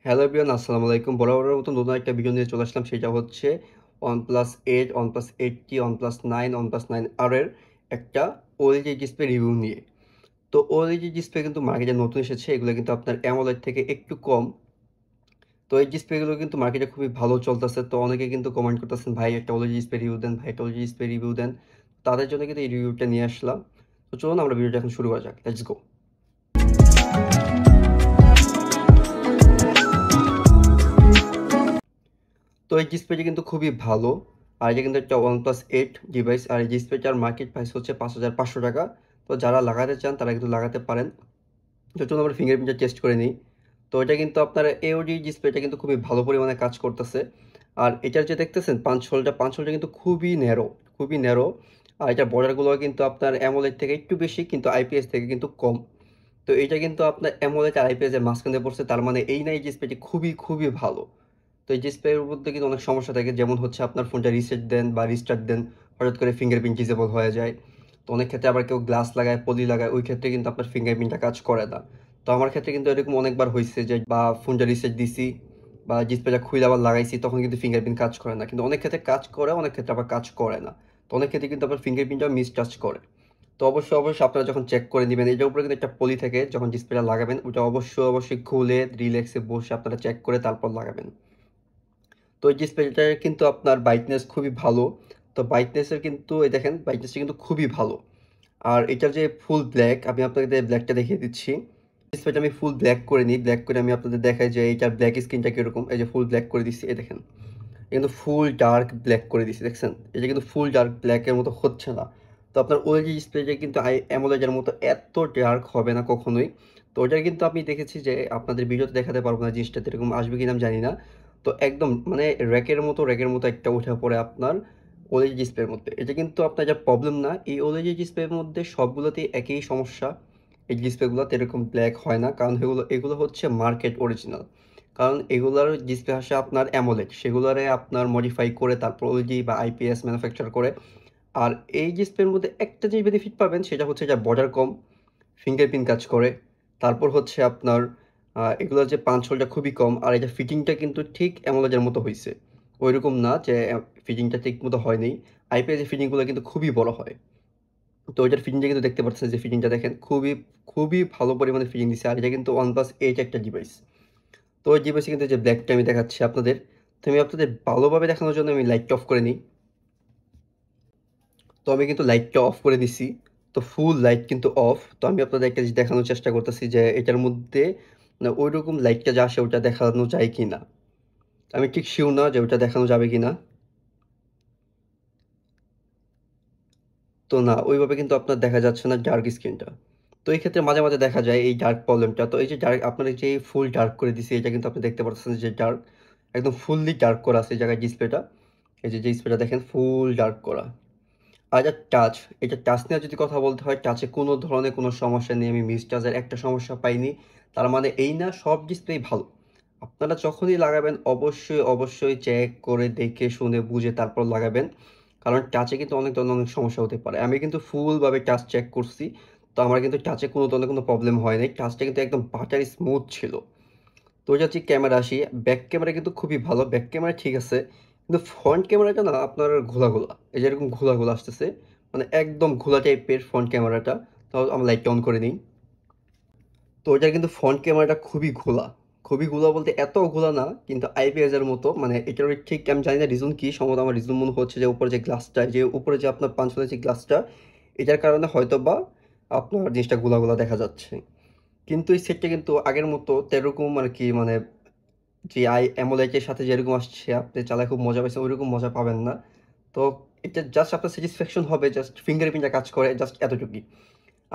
Hello everyone, আসসালামু আলাইকুম। বরাবরের মতো নতুন একটা ভিডিও নিয়ে চলে আসলাম। সেটা হচ্ছে OnePlus 8, OnePlus 8T, OnePlus 9, OnePlus 9R এর একটা OLED ডিসপ্লে রিভিউ নিয়ে। তো OLED ডিসপ্লে কিন্তু মার্কেটে নতুন এসেছে। এগুলো কিন্তু আপনার AMOLED থেকে একটু কম। তো এই ডিসপ্লেগুলো কিন্তু মার্কেটে খুবই ভালো চলতেছে। তো অনেকে কিন্তু কমেন্ট করতেছেন, ভাই একটা OLED ডিসপ্লে রিভিউ দেন, ভাই একটা OLED ডিসপ্লে রিভিউ দেন। তাদের জন্য কিন্তু এই রিভিউটা নিয়ে আসলাম। তো চলুন আমরা ভিডিওটা এখন শুরু করা যাক। Let's go. তো এই ডিসপ্লেটি কিন্তু খুবই ভালো। আর এটা কিন্তু একটা OnePlus 8 ডিভাইস। আর এই ডিসপ্লেটার মার্কেট প্রাইস হচ্ছে ৫,৫০০ টাকা। তো যারা লাগাতে চান তারা কিন্তু লাগাতে পারেন। তো চলুন আমরা ফিঙ্গারপ্রিন্টটা টেস্ট করে নিই। তো এটা কিন্তু আপনার AOD ডিসপ্লেটা কিন্তু খুবই ভালো পরিমাণে কাজ করতেছে। আর এটার যে দেখতেছেন পাঞ্চ হোলটা কিন্তু খুবই ন্যারো। আর এটার বর্ডারগুলো কিন্তু আপনার AMOLED থেকে একটু বেশি, কিন্তু IPS থেকে কিন্তু কম। তো এটা কিন্তু আপনার AMOLED আর IPS এর মাঝখানে পড়ছে, তার মানে এই না এই ডিসপ্লেটি খুবই ভালো। তো এই ডিসপ্লের মধ্যে কিন্তু অনেক সমস্যা থাকে, যেমন হচ্ছে আপনার ফোনটা রিসেট দেন বা রিস্টার্ট দেন, হঠাৎ করে ফিঙ্গারপ্রিন্ট ডিসেবল হয়ে যায়। তো অনেক ক্ষেত্রে আবার কেউ গ্লাস লাগায়, পলি লাগায়, ওই ক্ষেত্রে কিন্তু আপনার ফিঙ্গারপ্রিন্টটা কাজ করে না। তো আমার ক্ষেত্রে কিন্তু এরকম অনেকবার হয়েছে যে বা ফোনটা রিসেট দিছি বা ডিসপ্লেটা খুলে আবার লাগাইছি, তখন কিন্তু ফিঙ্গারপ্রিন্ট কাজ করে না। কিন্তু অনেক ক্ষেত্রে কাজ করে, অনেক ক্ষেত্রে আবার কাজ করে না। তো অনেক ক্ষেত্রে কিন্তু আপনার ফিঙ্গারপ্রিন্টটা মিসটাচ করে। তো অবশ্যই আপনারা যখন চেক করে নেবেন, এটার উপরে কিন্তু একটা পলি থাকে, যখন ডিসপ্লেটা লাগাবেন ওটা অবশ্যই খুলে রিল্যাক্সে বসে আপনারা চেক করে তারপর লাগাবেন। তো এই ডিসপ্লেটার কিন্তু আপনার ব্রাইটনেস খুবই ভালো। তো ব্রাইটনেসের কিন্তু এই দেখেন, ব্রাইটনেসটা কিন্তু খুবই ভালো। আর এটার যে ফুল ব্ল্যাক, আমি আপনাদের ব্ল্যাকটা দেখিয়ে দিচ্ছি। ডিসপ্লেটা আমি ফুল ব্ল্যাক করে নিই, ব্ল্যাক করে আমি আপনাদের দেখাই যে এটার ব্ল্যাক স্ক্রিনটা কীরকম। এই যে ফুল ব্ল্যাক করে দিচ্ছি, এই দেখেন। কিন্তু ফুল ডার্ক ব্ল্যাক করে দিচ্ছি, দেখছেন? এটা কিন্তু ফুল ডার্ক ব্ল্যাকের মতো হচ্ছে না। তো আপনার ওএলইডি ডিসপ্লেটা কিন্তু অ্যামোলেডের মতো এত ডার্ক হবে না কখনোই। তো ওটার কিন্তু আমি দেখেছি যে আপনাদের ভিডিওতে দেখাতে পারবো না, জিনিসটা এরকম আসবে কিনা আমি জানি না। তো একদম মানে র্যাকের মতো একটা উঠে পড়ে আপনার ওএলইডি ডিসপ্লের মধ্যে। এটা কিন্তু আপনার যা প্রবলেম না, এই ওএলইডি ডিসপ্লের মধ্যে সবগুলোতেই একই সমস্যা। এই ডিসপ্লেগুলোতে এরকম ব্ল্যাক হয় না, কারণ এগুলো হচ্ছে মার্কেট অরিজিনাল। কারণ এগুলার ডিসপ্লে আসে আপনার অ্যামোলেড, সেগুলারে আপনার মডিফাই করে তারপর ওইজি বা আইপিএস ম্যানুফ্যাকচার করে। আর এই ডিসপ্লের মধ্যে একটা যে বেনিফিট পাবেন সেটা হচ্ছে এটা বর্ডার কম, ফিঙ্গারপ্রিন্ট কাজ করে। তারপর হচ্ছে আপনার এগুলোর যে পাঞ্চ হোলটা খুবই কম, আর এটা ফিটিংটা কিন্তু ঠিক অ্যামোলেডের মতো হয়েছে। ওইরকম না যে ফিটিংটা ঠিক মতো হয়নি। আইপিএস এর ফিটিংগুলো কিন্তু খুবই বড় হয়। তো এটার ফিটিংটা কিন্তু দেখতে পাচ্ছেন, যে ফিটিংটা দেখেন, খুবই ভালো পরিমাণে ফিটিং দিচ্ছে। আর এটা কিন্তু OnePlus 8 একটা ডিভাইস। তো ওই ডিভাইসে কিন্তু যে ব্ল্যাকটা আমি দেখাচ্ছি আপনাদের, তো আমি আপনাদের ভালোভাবে দেখানোর জন্য আমি লাইটটা অফ করে নিই। তো আমি কিন্তু লাইটটা অফ করে দিছি। তো ফুল লাইট কিন্তু অফ। তো আমি আপনাদের একটা জিনিস দেখানোর চেষ্টা করতেছি যে এটার মধ্যে মানে ওইরকম লাইটটা যা আসে ওটা দেখানো যায় কি না। আমি ঠিক শিওর না যে ওটা দেখানো যাবে কি না। তো না, ওইভাবে কিন্তু আপনার দেখা যাচ্ছে না ডার্ক স্ক্রিনটা। তো এই ক্ষেত্রে মাঝে মাঝে দেখা যায় এই ডার্ক প্রবলেমটা। তো এই যে ডার্ক, আপনার এই যে ফুল ডার্ক করে দিছি, এটা কিন্তু আপনি দেখতে পাচ্ছেন যে ডার্ক, একদম ফুললি ডার্ক করা আছে এই জায়গায় ডিসপ্লেটা। এই যে ডিসপ্লেটা দেখেন ফুল ডার্ক করা। আর এটা টাচ, এটা টাচ নিয়ে যদি কথা বলতে হয়, টাচে কোনো ধরনের কোনো সমস্যা নেই। আমি মিস টাচের একটা সমস্যা পাইনি। তার মানে এই না সব ডিসপ্লেই ভালো। আপনারা যখনই লাগাবেন অবশ্যই চেক করে দেখে শুনে বুঝে তারপর লাগাবেন। কারণ টাচে কিন্তু অনেক ধরনের অনেক সমস্যা হতে পারে। আমি কিন্তু ফুলভাবে টাচ চেক করছি। তো আমার কিন্তু টাচে কোনো ধরনের কোনো প্রবলেম হয় নাই। টাচটা কিন্তু একদম বাটারি স্মুথ ছিল। তো ওই যে হচ্ছে ক্যামেরা আসি, ব্যাক ক্যামেরা কিন্তু খুবই ভালো, ব্যাক ক্যামেরা ঠিক আছে। কিন্তু ফ্রন্ট ক্যামেরাটা না আপনার ঘোলা এই যে এরকম ঘোলা আসতেছে, মানে একদম ঘোলা টাইপের ফ্রন্ট ক্যামেরাটা। তাও আমরা লাইটটা অন করে নিই। তো ওইটার কিন্তু ফ্রন্ট ক্যামেরাটা খুবই ঘোলা বলতে এত ঘোলা না, কিন্তু আইপিএস এর মতো। মানে এটার ঠিক আমি জানি না রিজন কি, সম্ভবত আমার রিজন মনে হচ্ছে যে উপরে যে গ্লাসটা, যে উপরে যে আপনার পাঁচশোলের যে গ্লাসটা, এটার কারণে হয়তো বা আপনার জিনিসটা গোলা দেখা যাচ্ছে। কিন্তু এই সেটটা কিন্তু আগের মতো তেরকম আর কি, মানে যে অ্যামোলেড-এর সাথে যেরকম আসছে, আপনি চালায় খুব মজা পাইছেন, ওইরকম মজা পাবেন না। তো এটা জাস্ট আপনার স্যাটিসফ্যাকশন হবে, জাস্ট ফিঙ্গারপ্রিন্টটা কাজ করে, জাস্ট এতটুকুই।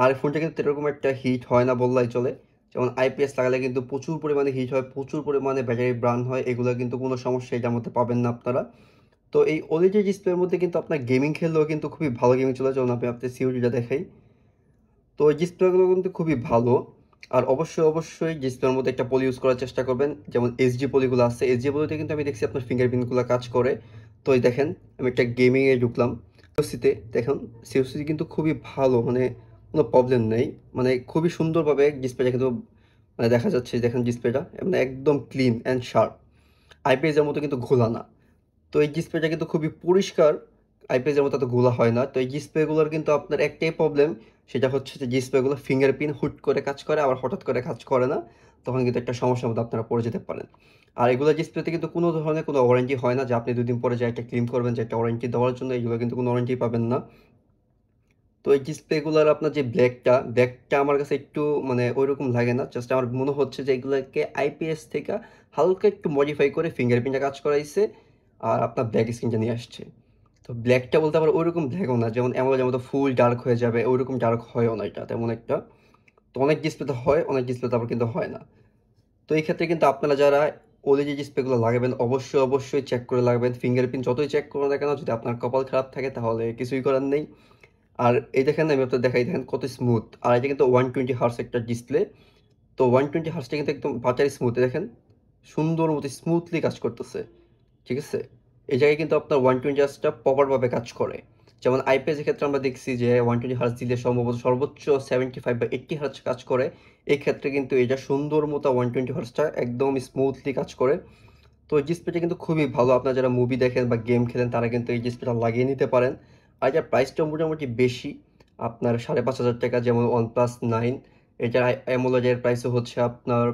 আর ফোনটা কিন্তু এরকম একটা হিট হয় না বললেই চলে। যেমন আইপিএস লাগালে কিন্তু প্রচুর পরিমাণে হিট হয়, প্রচুর পরিমাণে ব্যাটারি বার্ন হয়, এগুলো কিন্তু কোনো সমস্যা এটার মধ্যে পাবেন না আপনারা। তো এই ওএলইডি ডিসপ্লের মধ্যে কিন্তু আপনার গেমিং খেললেও কিন্তু খুবই ভালো গেমিং চলে, যেমন আমি আপনাদের সিওডিটা দেখাই। তো এই ডিসপ্লেগুলো কিন্তু খুবই ভালো। আর অবশ্যই ডিসপ্লের মধ্যে একটা পলি ইউজ করার চেষ্টা করবেন, যেমন এইচডি পলিগুলো আছে। এইচডি পলিতে কিন্তু আমি দেখছি আপনার ফিঙ্গারপ্রিন্টগুলো কাজ করে। তো এই দেখেন, আমি একটা গেমিংয়ে ঢুকলাম সিওসিতে, দেখুন সিওসি কিন্তু খুবই ভালো, মানে কোনো প্রবলেম নেই। মানে খুবই সুন্দরভাবে ডিসপ্লেটা কিন্তু মানে দেখা যাচ্ছে দেখেন ডিসপ্লেটা মানে একদম ক্লিন অ্যান্ড শার্প, আইপিএসের মতো কিন্তু ঘোলা না। তো এই ডিসপ্লেটা কিন্তু খুবই পরিষ্কার, আইপিএসের মতো এত ঘোলা হয় না। তো এই ডিসপ্লেগুলোর কিন্তু আপনার একটাই প্রবলেম, সেটা হচ্ছে যে ডিসপ্লেগুলো ফিঙ্গারপ্রিন্ট হুট করে কাজ করে আবার হঠাৎ করে কাজ করে না, তখন কিন্তু একটা সমস্যার মধ্যে আপনারা পড়ে যেতে পারেন। আর এগুলো ডিসপ্লেতে কিন্তু কোনো ধরনের কোনো ওয়ারেন্টি হয় না যে আপনি 2 দিন পরে যে একটা ক্লেম করবেন যে একটা ওয়ারেন্টি দেওয়ার জন্য, এগুলো কিন্তু কোনো ওয়ারেন্টি পাবেন না। তো এই ডিসপ্লেগুলোর আপনার যে ব্ল্যাকটা আমার কাছে একটু মানে ওইরকম লাগে না, জাস্ট আমার মনে হচ্ছে যে এগুলোকে আইপিএস থেকে হালকা একটু মডিফাই করে ফিঙ্গারপ্রিন্টে কাজ করাইছে আর আপনার ব্ল্যাক স্ক্রিনটা নিয়ে আসছে। তো ব্ল্যাকটা বলতে আবার ওইরকম ব্ল্যাকও না, যেমন অ্যামোলেডের মতো ফুল ডার্ক হয়ে যাবে ওইরকম ডার্ক হয়ও না এটা তেমন একটা। তো অনেক ডিসপ্লেতে হয়, অনেক ডিসপ্লেতে আবার কিন্তু হয় না। তো এই ক্ষেত্রে কিন্তু আপনারা যারা ওএলইডি ডিসপ্লেগুলো লাগাবেন অবশ্যই চেক করে লাগাবেন। ফিঙ্গারপ্রিন্ট যতই চেক করুন না কেন, যদি আপনার কপাল খারাপ থাকে তাহলে কিছুই করার নেই। আর এই দেখেন আমি আপনাদের দেখাই, দেখেন কত স্মুথ। আর এটা কিন্তু 120 হার্স একটা ডিসপ্লে। তো 120 হার্সটা কিন্তু একদম বাটারি স্মুথ, দেখেন সুন্দর মতো স্মুথলি কাজ করতেছে। ঠিক আছে, এই জায়গায় কিন্তু আপনার 120 হার্সটা প্রপারভাবে কাজ করে। যেমন আইপিএস এর ক্ষেত্রে আমরা দেখছি যে 120 হার্স দিলে সম্ভবত সর্বোচ্চ 75 বা 80 হার্স কাজ করে। এই ক্ষেত্রে কিন্তু এটা সুন্দর মতো 120 হার্সটা একদম স্মুথলি কাজ করে। তো এই ডিসপ্লেটা কিন্তু খুবই ভালো, আপনারা যারা মুভি দেখেন বা গেম খেলেন তারা কিন্তু এই ডিসপ্লেটা লাগিয়ে নিতে পারেন। আর এটার প্রাইসটা মোটামুটি বেশি, আপনার 5,500 টাকা। যেমন OnePlus 9, এটার অ্যামোলেডের প্রাইসও হচ্ছে আপনার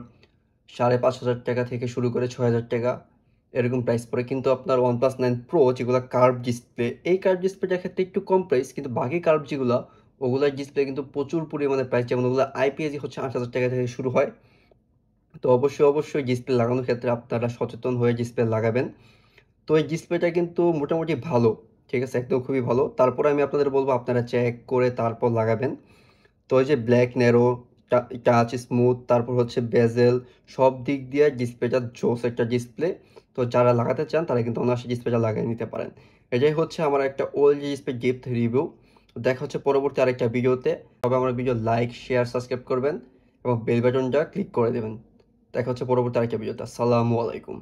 5,500 টাকা থেকে শুরু করে 6,000 টাকা এরকম প্রাইস পড়ে। কিন্তু আপনার OnePlus 9 Pro যেগুলো কার্ভ ডিসপ্লে, এই কার্ভ ডিসপ্লেটার ক্ষেত্রে একটু কম প্রাইস, কিন্তু বাকি কার্ভ যেগুলো ওগুলোর ডিসপ্লে কিন্তু প্রচুর পরিমাণে প্রাইস, যেমন ওগুলো আইপিএসই হচ্ছে 8,000 টাকা থেকে শুরু হয়। তো অবশ্যই ডিসপ্লে লাগানোর ক্ষেত্রে আপনারা সচেতন হয়ে ডিসপ্লে লাগাবেন। তো এই ডিসপ্লেটা কিন্তু মোটামুটি ভালো, ঠিক আছে, একদম খুবই ভালো। তারপরে আমি আপনাদের বলবো আপনারা চেক করে তারপর লাগাবেন। তো ওই যে ব্ল্যাক ন্যারো, টাচ স্মুথ, তারপর হচ্ছে বেজেল, সব দিক দিয়ে ডিসপ্লেটা জোস একটা ডিসপ্লে। তো যারা লাগাতে চান তারা কিন্তু অনায়াসে ডিসপ্লেটা লাগিয়ে নিতে পারেন। এটাই হচ্ছে আমার একটা ওএলজি ডিসপ্লে ডেপথ রিভিউ। দেখা হচ্ছে পরবর্তী আরেকটা ভিডিওতে। তবে আমার ভিডিও লাইক শেয়ার সাবস্ক্রাইব করবেন এবং বেল বাটনটা ক্লিক করে দেবেন। দেখা হচ্ছে পরবর্তী আরেকটা ভিডিওতে। আসসালামু আলাইকুম।